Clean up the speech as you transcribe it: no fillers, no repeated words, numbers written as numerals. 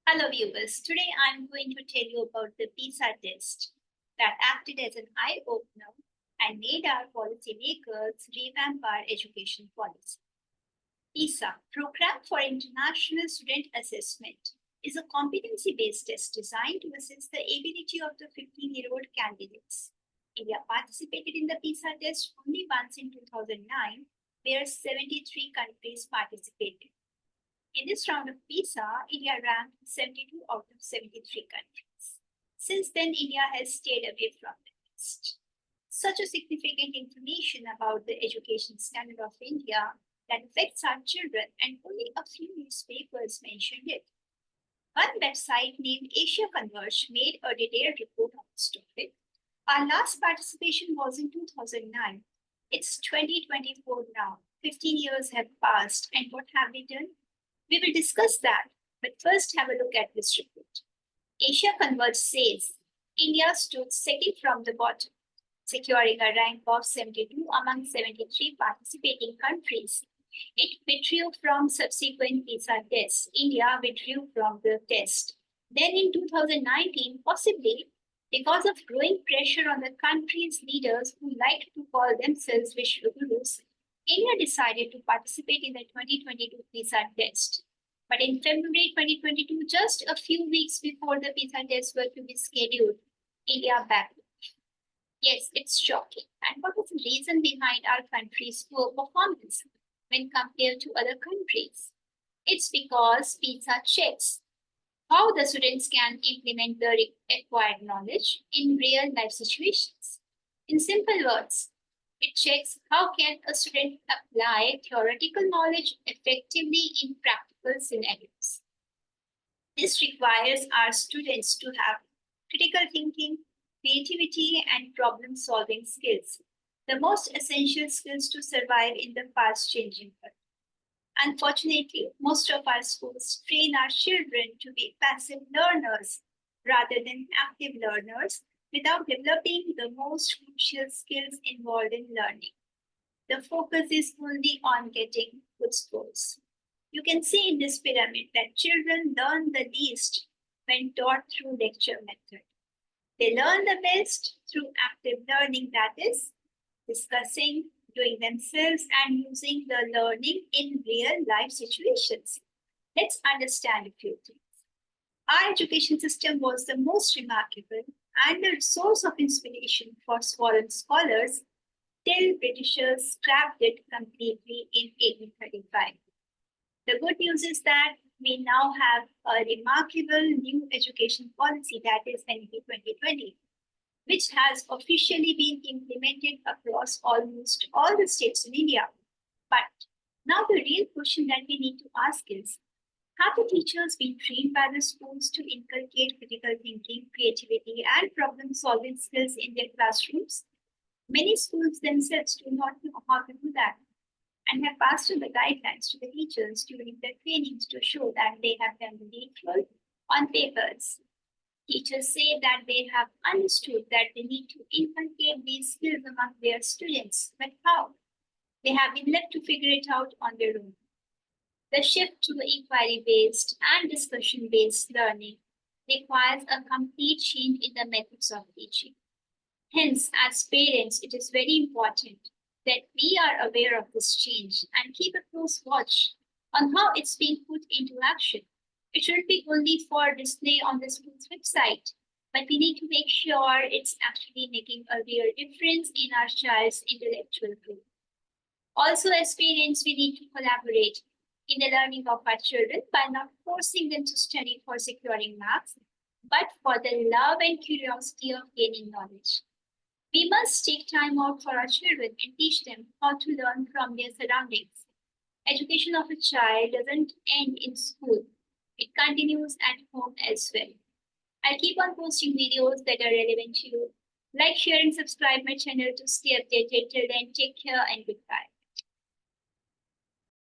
Hello viewers, today I'm going to tell you about the PISA test that acted as an eye-opener and made our policymakers revamp our education policy. PISA, Program for International Student Assessment, is a competency-based test designed to assess the ability of the 15-year-old candidates. India participated in the PISA test only once in 2009, where 73 countries participated. In this round of PISA, India ranked 72 out of 73 countries. Since then, India has stayed away from the test. Such a significant information about the education standard of India that affects our children, and only a few newspapers mentioned it. One website named Asia Converge made a detailed report on this topic. Our last participation was in 2009. It's 2024 now. 15 years have passed, and what have we done? We will discuss that, but first have a look at this report. Asia Converge says India stood second from the bottom, securing a rank of 72 among 73 participating countries. It withdrew from subsequent PISA tests. India withdrew from the test. Then in 2019, possibly because of growing pressure on the country's leaders who liked to call themselves Vishwagurus, India decided to participate in the 2022 PISA test. But in February 2022, just a few weeks before the PISA tests were to be scheduled, India backed off. Yes, it's shocking. And what is the reason behind our country's poor performance when compared to other countries? It's because PISA checks how the students can implement the acquired knowledge in real-life situations. In simple words, it checks how can a student apply theoretical knowledge effectively in practical scenarios. This requires our students to have critical thinking, creativity, and problem-solving skills, the most essential skills to survive in the fast-changing world. Unfortunately, most of our schools train our children to be passive learners rather than active learners, without developing the most crucial skills involved in learning. The focus is only on getting good scores. You can see in this pyramid that children learn the least when taught through lecture method. They learn the best through active learning, that is, discussing, doing themselves, and using the learning in real life situations. Let's understand a few things. Our education system was the most remarkable and a source of inspiration for foreign scholars till Britishers scrapped it completely in 1835. The good news is that we now have a remarkable new education policy, that is NP 2020, which has officially been implemented across almost all the states in India. But now the real question that we need to ask is, have the teachers been trained by the schools to inculcate critical thinking, creativity, and problem-solving skills in their classrooms? Many schools themselves do not know how to do that and have passed on the guidelines to the teachers during their trainings to show that they have done the needful on papers. Teachers say that they have understood that they need to inculcate these skills among their students, but how? They have been left to figure it out on their own. The shift to inquiry-based and discussion-based learning requires a complete change in the methods of teaching. Hence, as parents, it is very important that we are aware of this change and keep a close watch on how it's being put into action. It shouldn't be only for display on the school's website, but we need to make sure it's actually making a real difference in our child's intellectual growth. Also, as parents, we need to collaborate in the learning of our children by not forcing them to study for securing marks, but for the love and curiosity of gaining knowledge. We must take time out for our children and teach them how to learn from their surroundings. Education of a child doesn't end in school. It continues at home as well. I'll keep on posting videos that are relevant to you. Like, share, and subscribe my channel to stay updated. Till then, take care and goodbye.